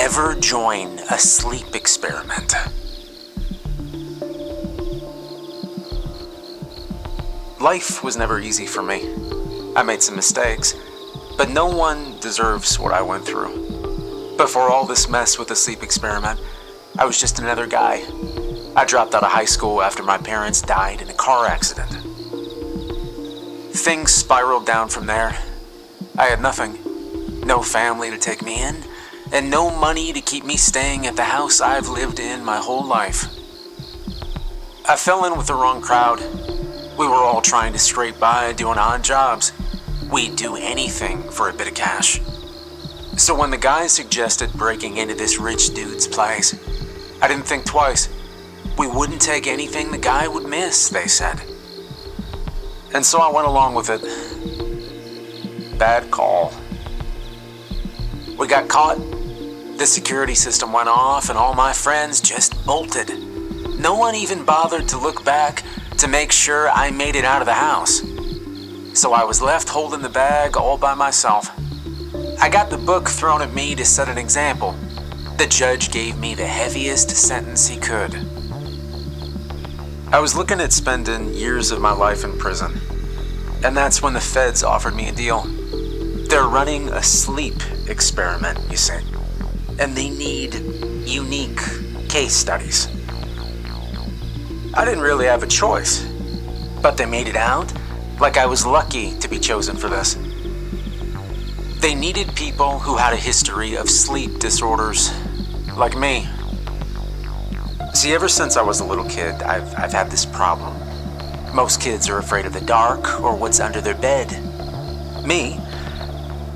never join a sleep experiment. Life was never easy for me. I made some mistakes, but no one deserves what I went through. Before all this mess with the sleep experiment, I was just another guy. I dropped out of high school after my parents died in a car accident. Things spiraled down from there. I had nothing. No family to take me in, and no money to keep me staying at the house I've lived in my whole life. I fell in with the wrong crowd. We were all trying to scrape by doing odd jobs. We'd do anything for a bit of cash. So when the guys suggested breaking into this rich dude's place, I didn't think twice. We wouldn't take anything the guy would miss, they said. And so I went along with it. Bad call. We got caught. The security system went off and all my friends just bolted. No one even bothered to look back to make sure I made it out of the house. So I was left holding the bag all by myself. I got the book thrown at me to set an example. The judge gave me the heaviest sentence he could. I was looking at spending years of my life in prison, and that's when the feds offered me a deal. They're running a sleep experiment, you see, and they need unique case studies. I didn't really have a choice, but they made it out like I was lucky to be chosen for this. They needed people who had a history of sleep disorders, like me. See, ever since I was a little kid, I've had this problem. Most kids are afraid of the dark or what's under their bed. Me,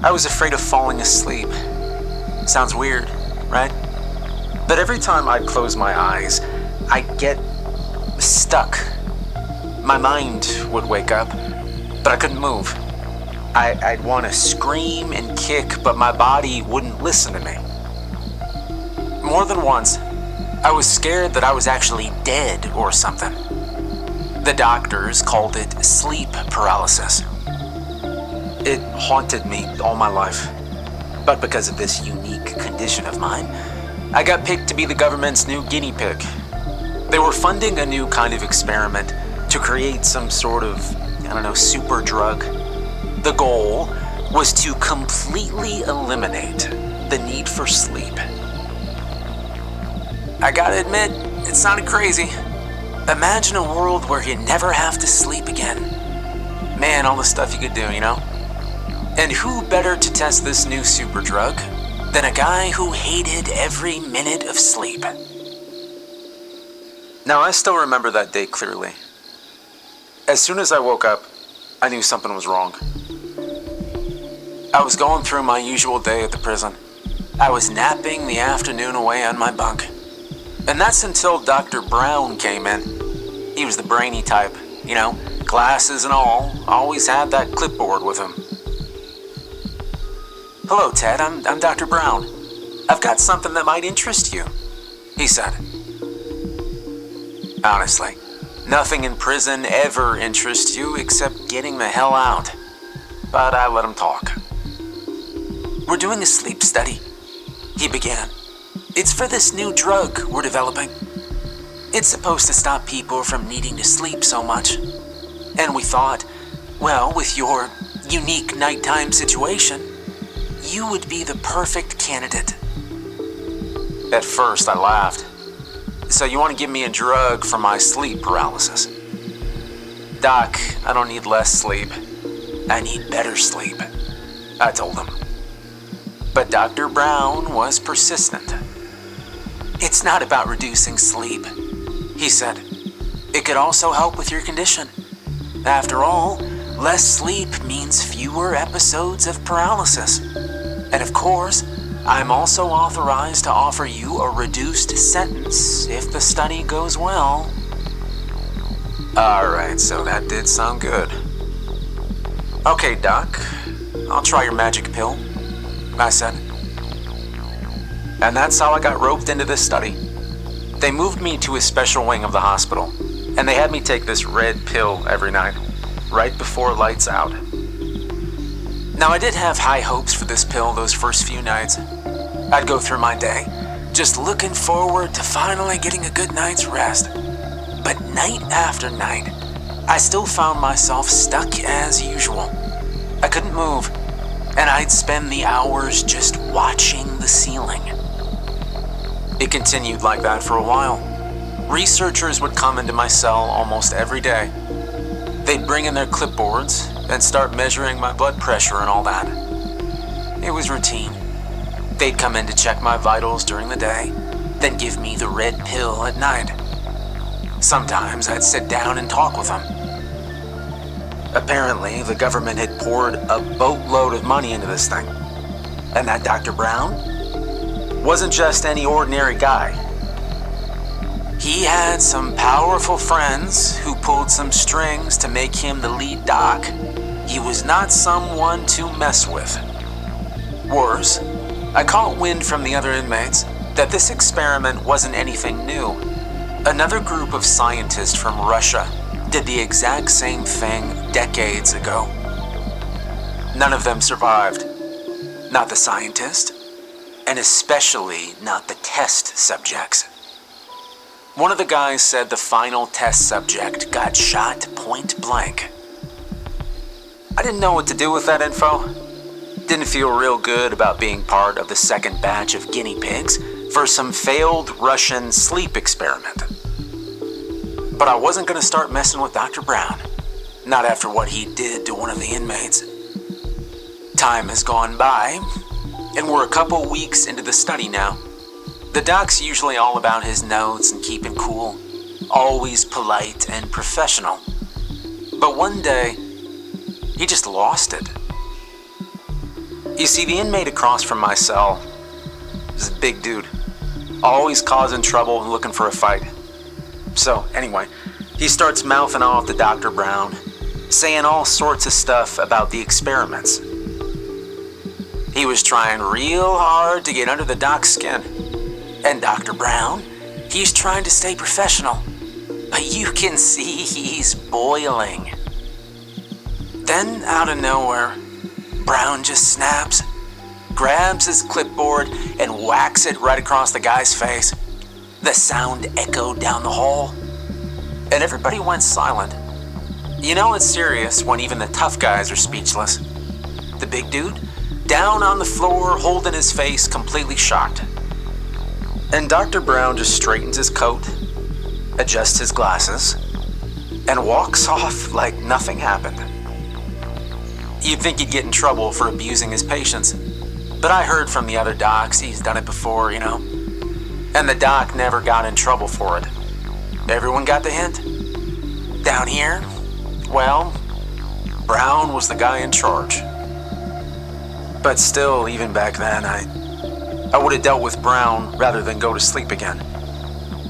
I was afraid of falling asleep. Sounds weird, right? But every time I'd close my eyes, I'd get stuck. My mind would wake up, but I couldn't move. I'd want to scream and kick, but my body wouldn't listen to me. More than once, I was scared that I was actually dead or something. The doctors called it sleep paralysis. It haunted me all my life. But because of this unique condition of mine, I got picked to be the government's new guinea pig. They were funding a new kind of experiment to create some sort of, super drug. The goal was to completely eliminate the need for sleep. I gotta admit, it sounded crazy. Imagine a world where you never have to sleep again. Man, all the stuff you could do, you know? And who better to test this new super drug than a guy who hated every minute of sleep? Now, I still remember that day clearly. As soon as I woke up, I knew something was wrong. I was going through my usual day at the prison. I was napping the afternoon away on my bunk. And that's until Dr. Brown came in. He was the brainy type, glasses and all, always had that clipboard with him. "Hello, Ted, I'm Dr. Brown. I've got something that might interest you," he said. Honestly, nothing in prison ever interests you except getting the hell out. But I let him talk. "We're doing a sleep study," he began. "It's for this new drug we're developing. It's supposed to stop people from needing to sleep so much. And we thought, well, with your unique nighttime situation, you would be the perfect candidate." At first, I laughed. "So you want to give me a drug for my sleep paralysis?" "Doc, I don't need less sleep. I need better sleep," I told him. But Dr. Brown was persistent. "It's not about reducing sleep," he said. "It could also help with your condition. After all, less sleep means fewer episodes of paralysis. And of course, I'm also authorized to offer you a reduced sentence if the study goes well." Alright, so that did sound good. "Okay, Doc, I'll try your magic pill," I said. And that's how I got roped into this study. They moved me to a special wing of the hospital, and they had me take this red pill every night, right before lights out. Now, I did have high hopes for this pill those first few nights. I'd go through my day, just looking forward to finally getting a good night's rest. But night after night, I still found myself stuck as usual. I couldn't move, and I'd spend the hours just watching the ceiling. It continued like that for a while. Researchers would come into my cell almost every day. They'd bring in their clipboards and start measuring my blood pressure and all that. It was routine. They'd come in to check my vitals during the day, then give me the red pill at night. Sometimes I'd sit down and talk with them. Apparently, the government had poured a boatload of money into this thing. And that Dr. Brown wasn't just any ordinary guy. He had some powerful friends who pulled some strings to make him the lead doc. He was not someone to mess with. Worse, I caught wind from the other inmates that this experiment wasn't anything new. Another group of scientists from Russia did the exact same thing decades ago. None of them survived. Not the scientist, and especially not the test subjects. One of the guys said the final test subject got shot point blank. I didn't know what to do with that info. Didn't feel real good about being part of the second batch of guinea pigs for some failed Russian sleep experiment. But I wasn't going to start messing with Dr. Brown, not after what he did to one of the inmates. Time has gone by, and we're a couple weeks into the study now. The doc's usually all about his notes and keeping cool, always polite and professional. But one day, he just lost it. You see, the inmate across from my cell is a big dude, always causing trouble and looking for a fight. So anyway, he starts mouthing off to Dr. Brown, saying all sorts of stuff about the experiments. He was trying real hard to get under the doc's skin. And Dr. Brown, he's trying to stay professional, but you can see he's boiling. Then, out of nowhere, Brown just snaps, grabs his clipboard, and whacks it right across the guy's face. The sound echoed down the hall, and everybody went silent. You know it's serious when even the tough guys are speechless. The big dude, down on the floor, holding his face, completely shocked. And Dr. Brown just straightens his coat, adjusts his glasses, and walks off like nothing happened. You'd think he'd get in trouble for abusing his patients, but I heard from the other docs he's done it before, you know. And the doc never got in trouble for it. Everyone got the hint? Down here, well, Brown was the guy in charge. But still, even back then, I would have dealt with Brown rather than go to sleep again.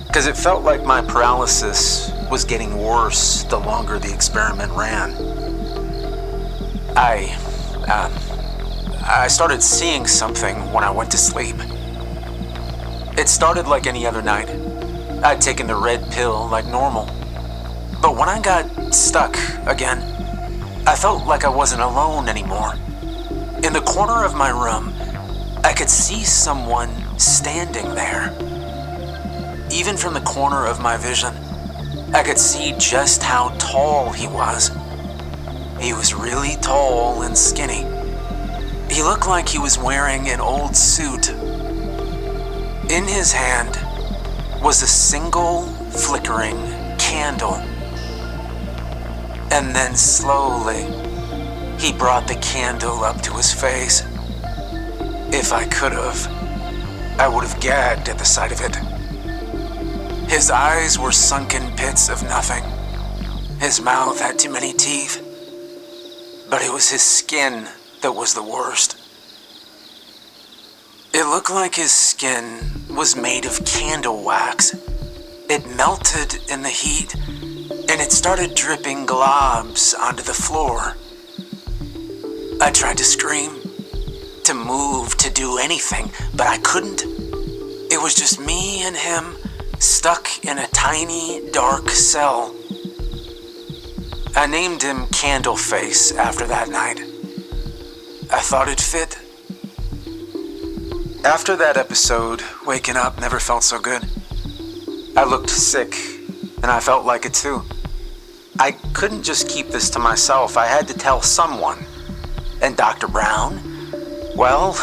Because it felt like my paralysis was getting worse the longer the experiment ran. I started seeing something when I went to sleep. It started like any other night. I'd taken the red pill like normal. But when I got stuck again, I felt like I wasn't alone anymore. In the corner of my room, I could see someone standing there. Even from the corner of my vision, I could see just how tall he was. He was really tall and skinny. He looked like he was wearing an old suit. In his hand was a single flickering candle. And then slowly, he brought the candle up to his face. If I could have, I would have gagged at the sight of it. His eyes were sunken pits of nothing. His mouth had too many teeth. But it was his skin that was the worst. It looked like his skin was made of candle wax. It melted in the heat, and it started dripping globs onto the floor. I tried to scream, to move, to do anything, but I couldn't. It was just me and him, stuck in a tiny, dark cell. I named him Candleface after that night. I thought it fit. After that episode, waking up never felt so good. I looked sick, and I felt like it too. I couldn't just keep this to myself. I had to tell someone. And Dr. Brown, well,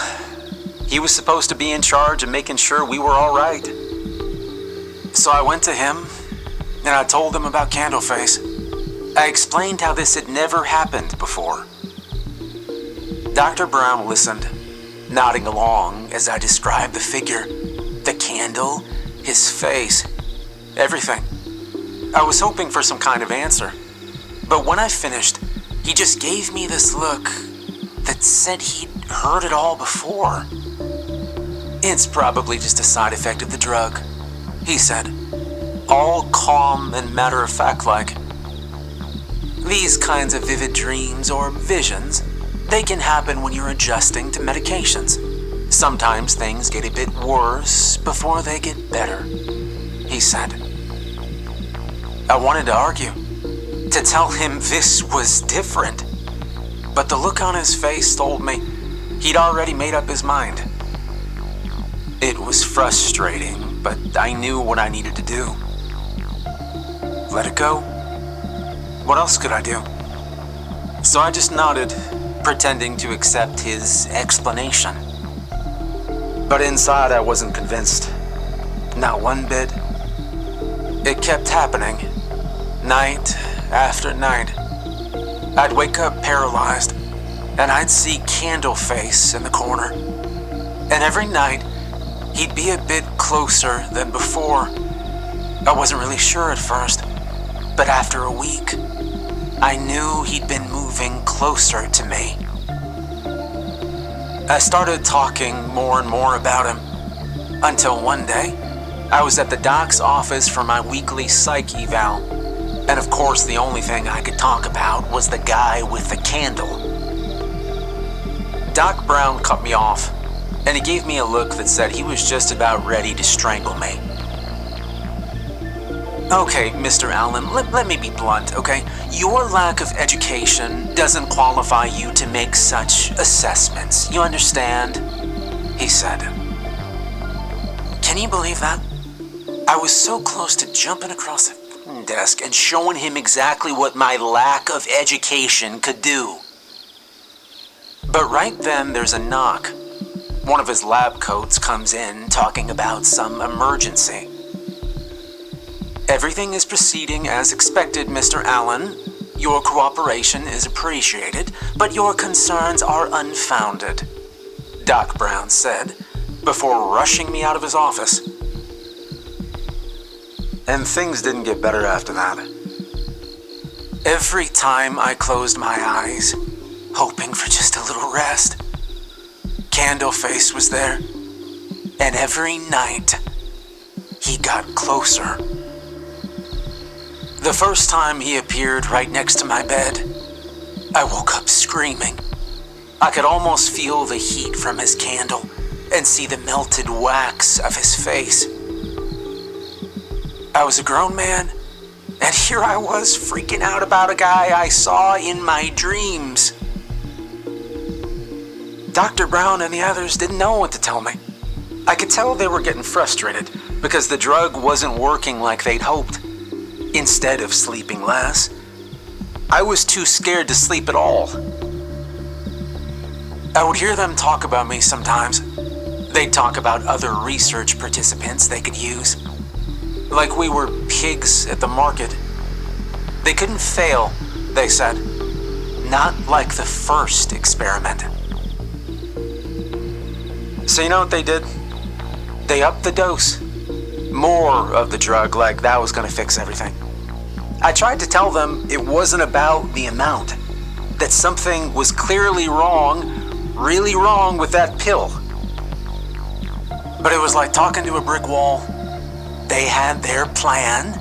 he was supposed to be in charge of making sure we were all right. So I went to him, and I told him about Candleface. I explained how this had never happened before. Dr. Brown listened, nodding along as I described the figure, the candle, his face, everything. I was hoping for some kind of answer, but when I finished, he just gave me this look that said he'd heard it all before. It's probably just a side effect of the drug, he said, all calm and matter-of-fact like. These kinds of vivid dreams or visions, they can happen when you're adjusting to medications. Sometimes things get a bit worse before they get better, he said. I wanted to argue, to tell him this was different, but the look on his face told me he'd already made up his mind. It was frustrating, but I knew what I needed to do. Let it go. What else could I do? So I just nodded, pretending to accept his explanation. But inside I wasn't convinced. Not one bit. It kept happening, night after night. I'd wake up paralyzed, and I'd see Candleface in the corner. And every night, he'd be a bit closer than before. I wasn't really sure at first, but after a week, I knew he'd been moving closer to me. I started talking more and more about him, until one day, I was at the doc's office for my weekly psych eval, and of course the only thing I could talk about was the guy with the candle. Doc Brown cut me off, and he gave me a look that said he was just about ready to strangle me. Okay, Mr. Allen, let me be blunt, okay? Your lack of education doesn't qualify you to make such assessments. You understand? He said. Can you believe that? I was so close to jumping across the desk and showing him exactly what my lack of education could do. But right then there's a knock. One of his lab coats comes in talking about some emergency. Everything is proceeding as expected, Mr. Allen. Your cooperation is appreciated, but your concerns are unfounded, Doc Brown said, before rushing me out of his office. And things didn't get better after that. Every time I closed my eyes, hoping for just a little rest, Candleface was there. And every night, he got closer. The first time he appeared right next to my bed, I woke up screaming. I could almost feel the heat from his candle and see the melted wax of his face. I was a grown man, and here I was freaking out about a guy I saw in my dreams. Dr. Brown and the others didn't know what to tell me. I could tell they were getting frustrated because the drug wasn't working like they'd hoped. Instead of sleeping less, I was too scared to sleep at all. I would hear them talk about me sometimes. They'd talk about other research participants they could use. Like we were pigs at the market. They couldn't fail, they said. Not like the first experiment. So you know what they did? They upped the dose. More of the drug, like that was gonna fix everything. I tried to tell them it wasn't about the amount. That something was clearly wrong, really wrong with that pill. But it was like talking to a brick wall. They had their plan,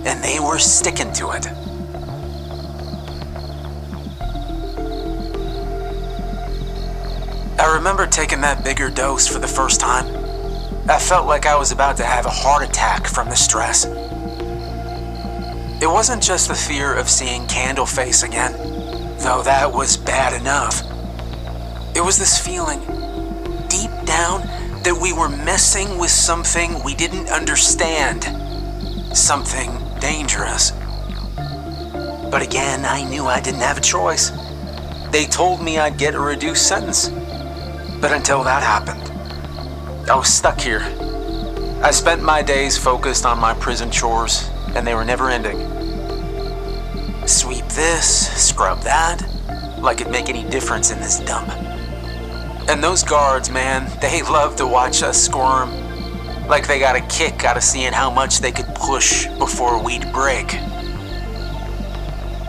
and they were sticking to it. I remember taking that bigger dose for the first time. I felt like I was about to have a heart attack from the stress. It wasn't just the fear of seeing Candleface again, though that was bad enough. It was this feeling, deep down, that we were messing with something we didn't understand, something dangerous. But again, I knew I didn't have a choice. They told me I'd get a reduced sentence. But until that happened, I was stuck here. I spent my days focused on my prison chores, and they were never ending. Sweep this, scrub that, like it'd make any difference in this dump. And those guards, man, they love to watch us squirm, like they got a kick out of seeing how much they could push before we'd break.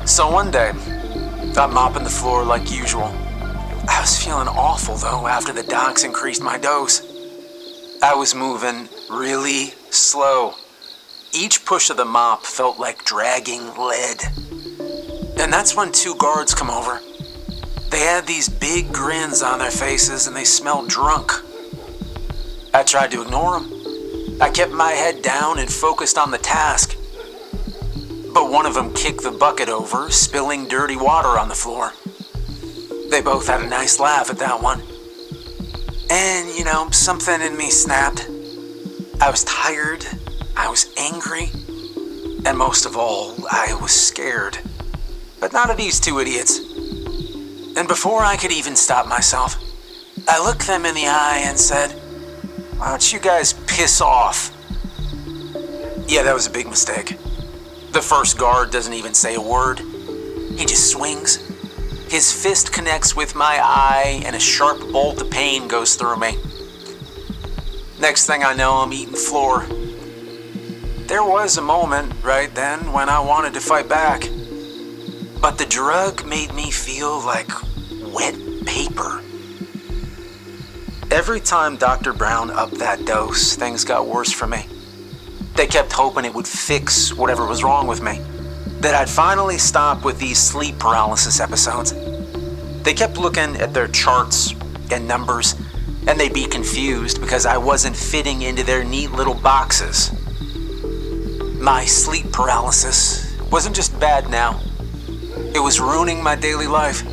So one day, I'm mopping the floor like usual. I was feeling awful though after the docs increased my dose. I was moving really slow. Each push of the mop felt like dragging lead. And that's when two guards come over. They had these big grins on their faces and they smelled drunk. I tried to ignore them. I kept my head down and focused on the task. But one of them kicked the bucket over, spilling dirty water on the floor. They both had a nice laugh at that one. And, something in me snapped. I was tired, I was angry, and most of all, I was scared. But not of these two idiots. And before I could even stop myself, I looked them in the eye and said, "Why don't you guys piss off?" Yeah, that was a big mistake. The first guard doesn't even say a word. He just swings. His fist connects with my eye and a sharp bolt of pain goes through me. Next thing I know, I'm eating floor. There was a moment right then when I wanted to fight back. But the drug made me feel like wet paper. Every time Dr. Brown upped that dose, things got worse for me. They kept hoping it would fix whatever was wrong with me, that I'd finally stop with these sleep paralysis episodes. They kept looking at their charts and numbers, and they'd be confused because I wasn't fitting into their neat little boxes. My sleep paralysis wasn't just bad now. It was ruining my daily life.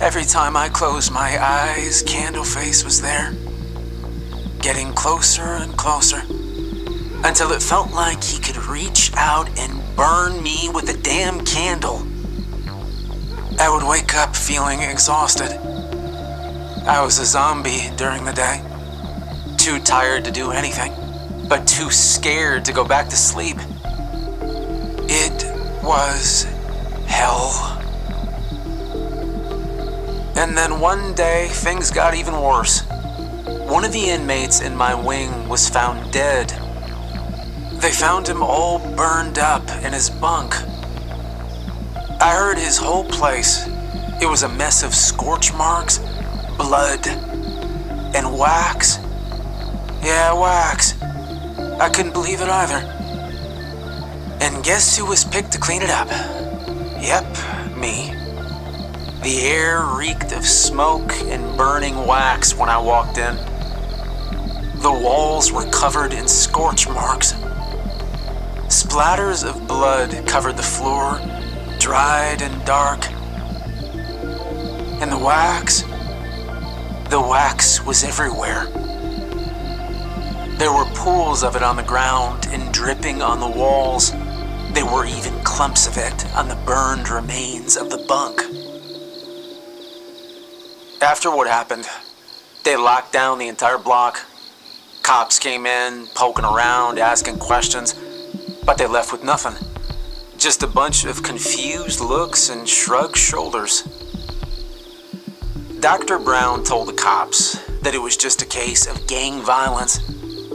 Every time I closed my eyes, Candleface was there, getting closer and closer, until it felt like he could reach out and burn me with a damn candle. I would wake up feeling exhausted. I was a zombie during the day, too tired to do anything, but too scared to go back to sleep. It was hell. And then one day, things got even worse. One of the inmates in my wing was found dead. They found him all burned up in his bunk. I heard his whole place. It was a mess of scorch marks, blood, and wax. Yeah, wax. I couldn't believe it either. And guess who was picked to clean it up? Yep, me. The air reeked of smoke and burning wax when I walked in. The walls were covered in scorch marks. Splatters of blood covered the floor, dried and dark. And the wax was everywhere. There were pools of it on the ground and dripping on the walls. There were even clumps of it on the burned remains of the bunk. After what happened, they locked down the entire block. Cops came in, poking around, asking questions, but they left with nothing. Just a bunch of confused looks and shrugged shoulders. Dr. Brown told the cops that it was just a case of gang violence.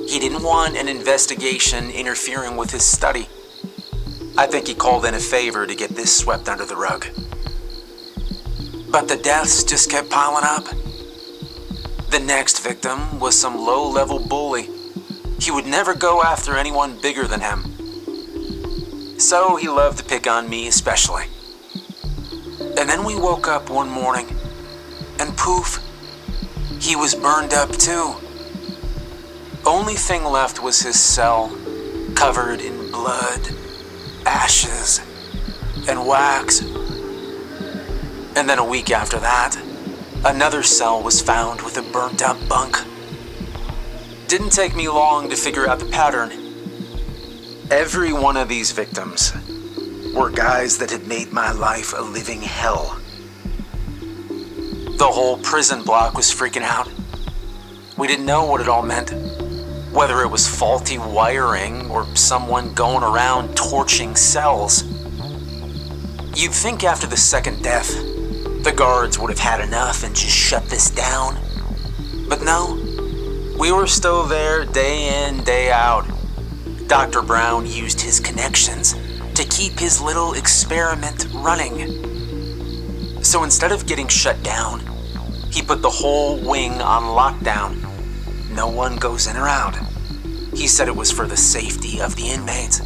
He didn't want an investigation interfering with his study. I think he called in a favor to get this swept under the rug. But the deaths just kept piling up. The next victim was some low-level bully. He would never go after anyone bigger than him. So he loved to pick on me especially. And then we woke up one morning, and poof, he was burned up too. Only thing left was his cell, covered in blood, ashes, and wax. And then a week after that, another cell was found with a burnt-out bunk. Didn't take me long to figure out the pattern. Every one of these victims were guys that had made my life a living hell. The whole prison block was freaking out. We didn't know what it all meant, whether it was faulty wiring or someone going around torching cells. You'd think after the second death, the guards would have had enough and just shut this down. But no, we were still there day in, day out. Dr. Brown used his connections to keep his little experiment running. So instead of getting shut down, he put the whole wing on lockdown. No one goes in or out. He said it was for the safety of the inmates.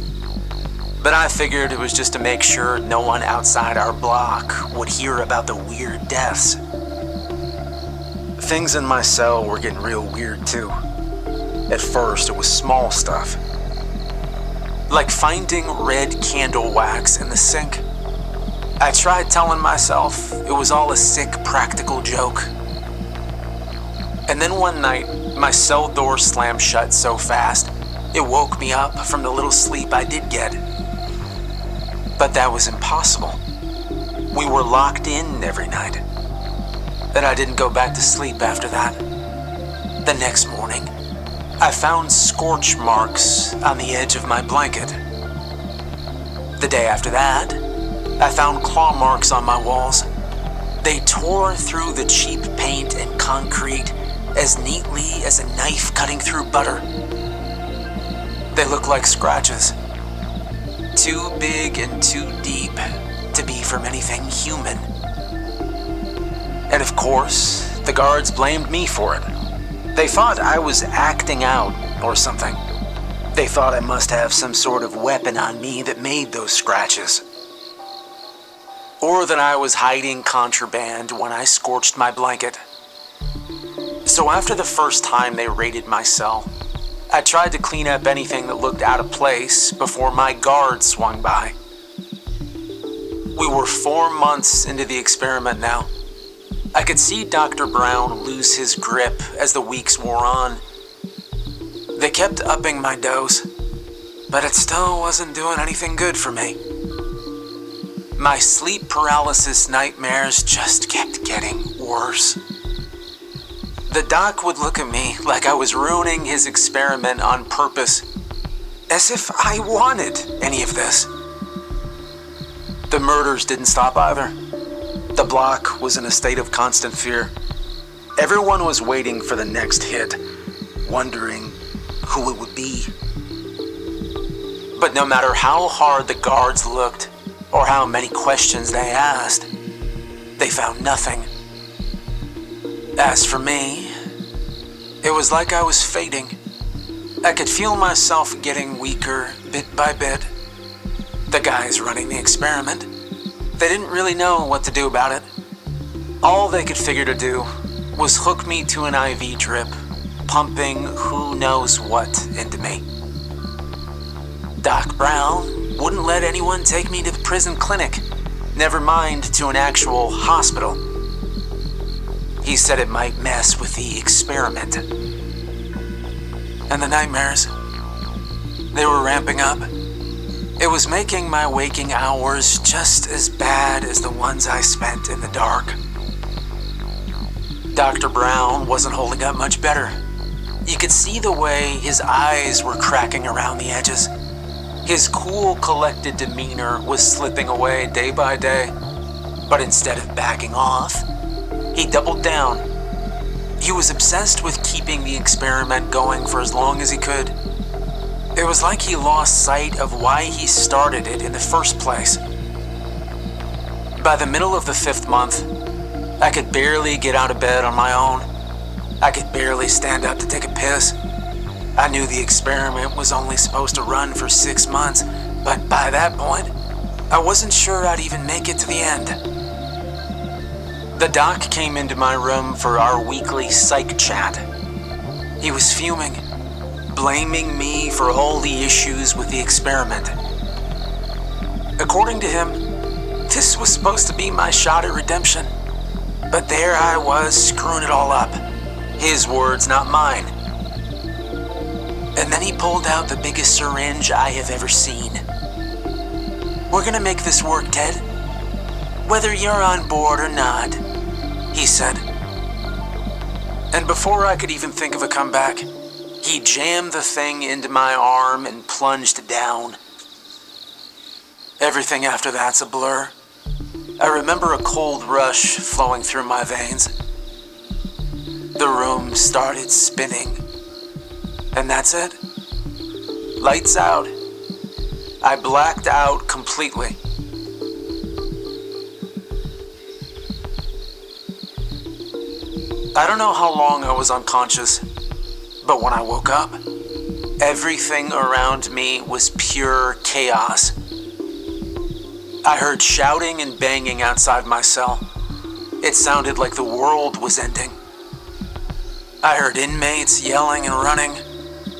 But I figured it was just to make sure no one outside our block would hear about the weird deaths. Things in my cell were getting real weird too. At first, it was small stuff, like finding red candle wax in the sink. I tried telling myself it was all a sick practical joke. And then one night, my cell door slammed shut so fast, it woke me up from the little sleep I did get. But that was impossible. We were locked in every night. And I didn't go back to sleep after that. The next morning, I found scorch marks on the edge of my blanket. The day after that, I found claw marks on my walls. They tore through the cheap paint and concrete as neatly as a knife cutting through butter. They look like scratches, too big and too deep to be from anything human. And of course, the guards blamed me for it. They thought I was acting out or something. They thought I must have some sort of weapon on me that made those scratches. Or that I was hiding contraband when I scorched my blanket. So after the first time they raided my cell, I tried to clean up anything that looked out of place before my guard swung by. We were 4 months into the experiment now. I could see Dr. Brown lose his grip as the weeks wore on. They kept upping my dose, but it still wasn't doing anything good for me. My sleep paralysis nightmares just kept getting worse. The doc would look at me like I was ruining his experiment on purpose, as if I wanted any of this. The murders didn't stop either. The block was in a state of constant fear. Everyone was waiting for the next hit, wondering who it would be. But no matter how hard the guards looked, or how many questions they asked, they found nothing. As for me, it was like I was fading. I could feel myself getting weaker bit by bit. The guys running the experiment, they didn't really know what to do about it. All they could figure to do was hook me to an IV drip, pumping who knows what into me. Doc Brown wouldn't let anyone take me to the prison clinic, never mind to an actual hospital. He said it might mess with the experiment. And the nightmares, they were ramping up. It was making my waking hours just as bad as the ones I spent in the dark. Dr. Brown wasn't holding up much better. You could see the way his eyes were cracking around the edges. His cool, collected demeanor was slipping away day by day. But instead of backing off, he doubled down. He was obsessed with keeping the experiment going for as long as he could. It was like he lost sight of why he started it in the first place. By the middle of the 5th month, I could barely get out of bed on my own. I could barely stand up to take a piss. I knew the experiment was only supposed to run for 6 months, but by that point, I wasn't sure I'd even make it to the end. The doc came into my room for our weekly psych chat. He was fuming, blaming me for all the issues with the experiment. According to him, this was supposed to be my shot at redemption. But there I was, screwing it all up. His words, not mine. And then he pulled out the biggest syringe I have ever seen. "We're gonna make this work, Ted. Whether you're on board or not," he said. And before I could even think of a comeback, he jammed the thing into my arm and plunged down. Everything after that's a blur. I remember a cold rush flowing through my veins. The room started spinning. And that's it. Lights out. I blacked out completely. I don't know how long I was unconscious, but when I woke up, everything around me was pure chaos. I heard shouting and banging outside my cell. It sounded like the world was ending. I heard inmates yelling and running,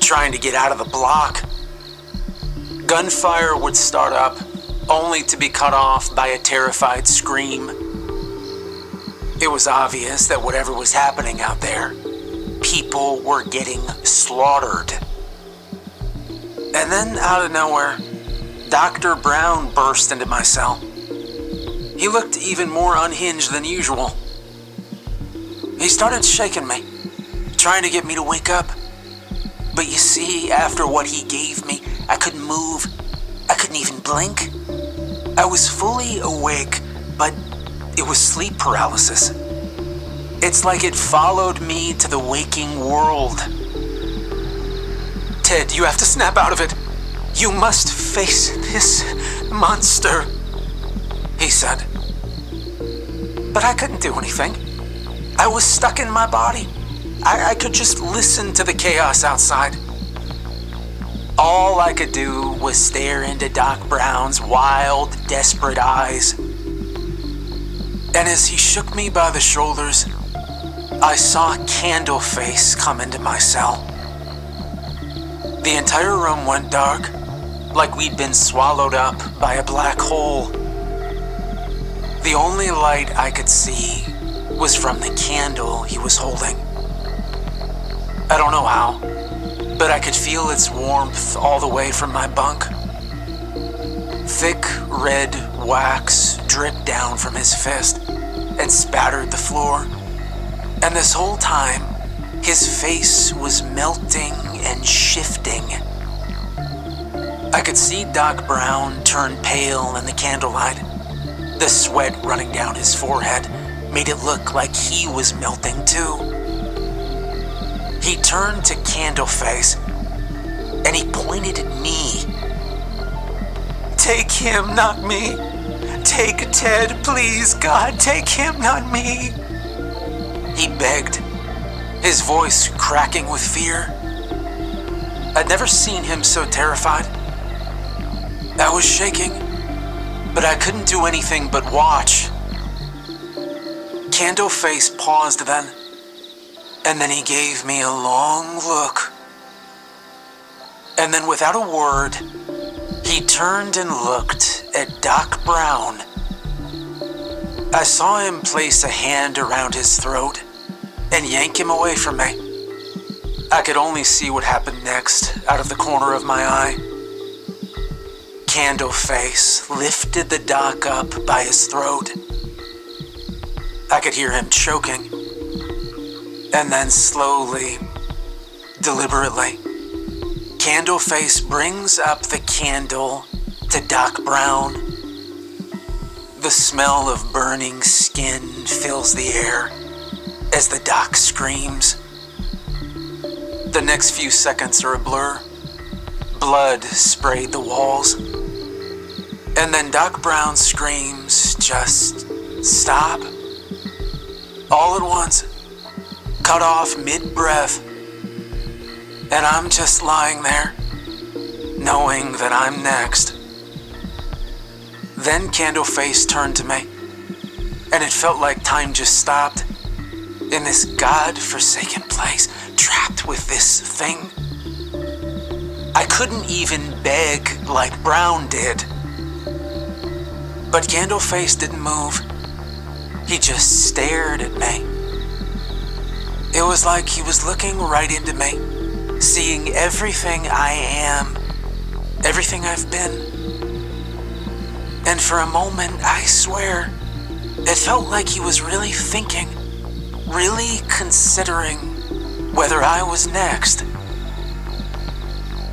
trying to get out of the block. Gunfire would start up, only to be cut off by a terrified scream. It was obvious that whatever was happening out there, people were getting slaughtered. And then, out of nowhere, Dr. Brown burst into my cell. He looked even more unhinged than usual. He started shaking me, trying to get me to wake up. But you see, after what he gave me, I couldn't move. I couldn't even blink. I was fully awake, but it was sleep paralysis. It's like it followed me to the waking world. "Ted, you have to snap out of it. You must face this monster," he said. But I couldn't do anything. I was stuck in my body. I could just listen to the chaos outside. All I could do was stare into Doc Brown's wild, desperate eyes. And as he shook me by the shoulders, I saw Candleface come into my cell. The entire room went dark, like we'd been swallowed up by a black hole. The only light I could see was from the candle he was holding. I don't know how, but I could feel its warmth all the way from my bunk. Thick red wax dripped down from his fist and spattered the floor. And this whole time, his face was melting and shifting. I could see Doc Brown turn pale in the candlelight. The sweat running down his forehead made it look like he was melting too. He turned to Candleface, and he pointed at me. "Take him, not me. Take Ted, please, God, take him, not me," he begged, his voice cracking with fear. I'd never seen him so terrified. I was shaking, but I couldn't do anything but watch. Candleface paused then, and then he gave me a long look. And then without a word, he turned and looked at Doc Brown. I saw him place a hand around his throat and yank him away from me. I could only see what happened next out of the corner of my eye. Candleface lifted the doc up by his throat. I could hear him choking. And then slowly, deliberately, Candleface brings up the candle to Doc Brown. The smell of burning skin fills the air as the doc screams. The next few seconds are a blur. Blood sprayed the walls. And then Doc Brown's screams just stop. All at once, cut off mid-breath. And I'm just lying there, knowing that I'm next. Then Candleface turned to me, and it felt like time just stopped. In this God-forsaken place, trapped with this thing. I couldn't even beg like Brown did. But Candleface didn't move. He just stared at me. It was like he was looking right into me, seeing everything I am, everything I've been. And for a moment, I swear, it felt like he was really thinking, really considering whether I was next.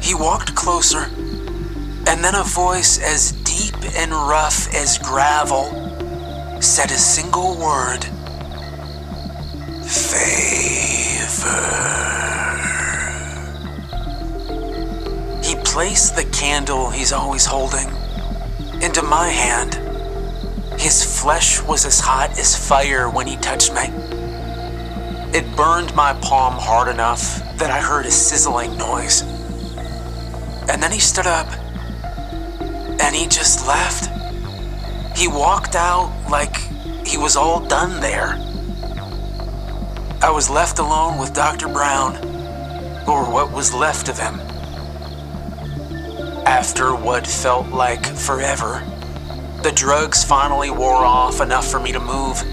He walked closer, and then a voice as deep and rough as gravel said a single word: favor. He placed the candle he's always holding into my hand. His flesh was as hot as fire when he touched me. It burned my palm hard enough that I heard a sizzling noise. And then he stood up, and he just left. He walked out like he was all done there. I was left alone with Dr. Brown, or what was left of him. After what felt like forever, the drugs finally wore off enough for me to move.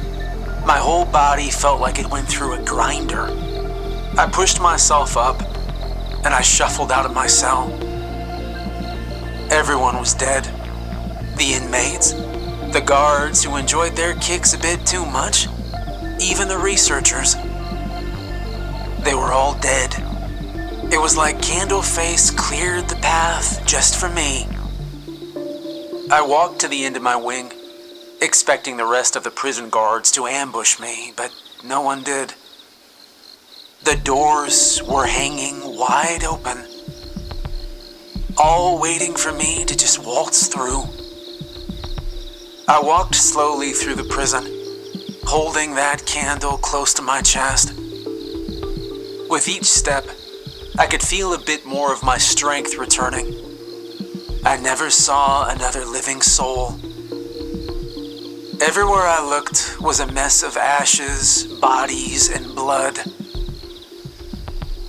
My whole body felt like it went through a grinder. I pushed myself up, and I shuffled out of my cell. Everyone was dead. The inmates, the guards who enjoyed their kicks a bit too much, even the researchers. They were all dead. It was like Candleface cleared the path just for me. I walked to the end of my wing, expecting the rest of the prison guards to ambush me, but no one did. The doors were hanging wide open, all waiting for me to just waltz through. I walked slowly through the prison, holding that candle close to my chest. With each step, I could feel a bit more of my strength returning. I never saw another living soul. Everywhere I looked was a mess of ashes, bodies, and blood.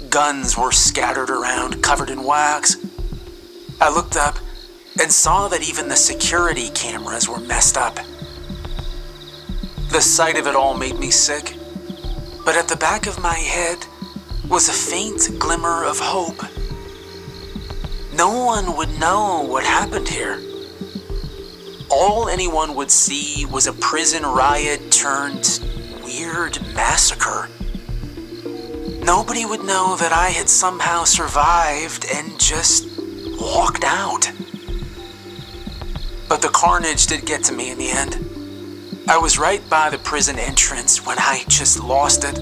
Guns were scattered around, covered in wax. I looked up and saw that even the security cameras were messed up. The sight of it all made me sick, but at the back of my head was a faint glimmer of hope. No one would know what happened here. All anyone would see was a prison riot turned weird massacre. Nobody would know that I had somehow survived and just walked out. But the carnage did get to me in the end. I was right by the prison entrance when I just lost it.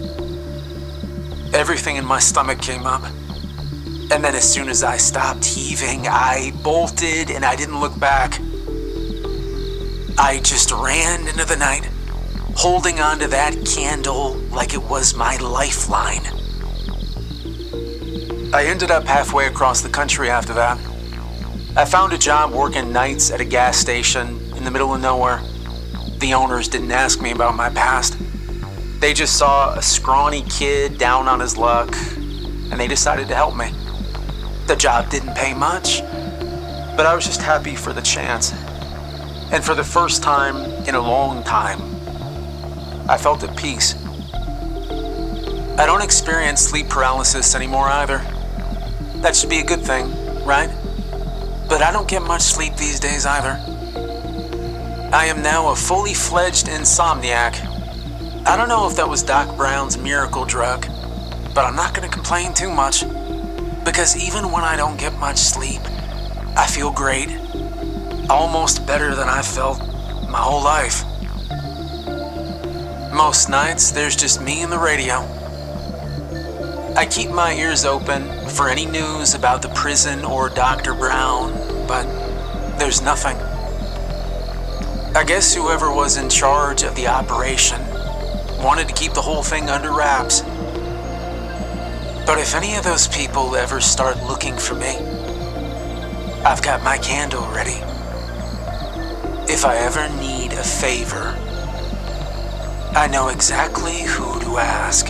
Everything in my stomach came up. And then as soon as I stopped heaving, I bolted and I didn't look back. I just ran into the night, holding onto that candle like it was my lifeline. I ended up halfway across the country after that. I found a job working nights at a gas station in the middle of nowhere. The owners didn't ask me about my past. They just saw a scrawny kid down on his luck, and they decided to help me. The job didn't pay much, but I was just happy for the chance. And for the first time in a long time, I felt at peace. I don't experience sleep paralysis anymore either. That should be a good thing, right? But I don't get much sleep these days either. I am now a fully fledged insomniac. I don't know if that was Doc Brown's miracle drug, but I'm not going to complain too much, because even when I don't get much sleep, I feel great. Almost better than I've felt my whole life. Most nights, there's just me and the radio. I keep my ears open for any news about the prison or Dr. Brown, but there's nothing. I guess whoever was in charge of the operation wanted to keep the whole thing under wraps. But if any of those people ever start looking for me, I've got my candle ready. If I ever need a favor, I know exactly who to ask.